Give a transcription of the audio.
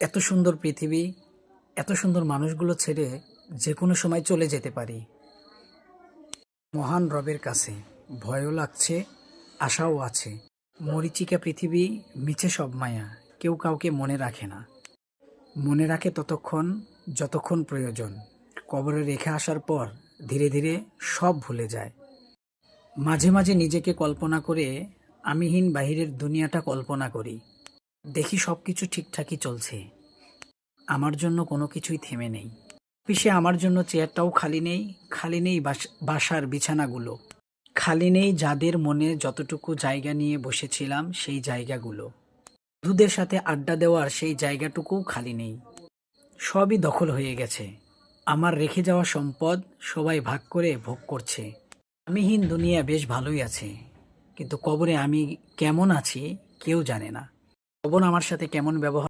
এত সুন্দর পৃথিবী, এত সুন্দর মানুষগুলো ছেড়ে যে কোনো সময় চলে যেতে পারি। মহান রবের কাছে ভয়ও লাগছে, আশাও আছে। মরীচিকা পৃথিবী, মিছে সব মায়া, কেউ কাউকে মনে রাখে না। মনে রাখে ততক্ষণ যতক্ষণ প্রয়োজন। কবরে রেখে আসার পর ধীরে ধীরে সব ভুলে যায়। মাঝে মাঝে নিজেকে কল্পনা করে আমিহীন বাহিরের দুনিয়াটা কল্পনা করি। দেখি সব কিছু ঠিকঠাকই চলছে, আমার জন্য কোনো কিছুই থেমে নেই। অফিসে আমার জন্য চেয়ারটাও খালি নেই, খালি নেই বাসার বিছানাগুলো, খালি নেই যাদের মনে যতটুকু জায়গা নিয়ে বসেছিলাম সেই জায়গাগুলো। বন্ধুদের সাথে আড্ডা দেওয়ার সেই জায়গাটুকুও খালি নেই। সবই দখল হয়ে গেছে। আমার রেখে যাওয়া সম্পদ সবাই ভাগ করে ভোগ করছে। আমিহীন দুনিয়া বেশ ভালোই আছে, কিন্তু কবরে আমি কেমন আছি কেউ জানে না। কবর আমার সাথে কেমন ব্যবহার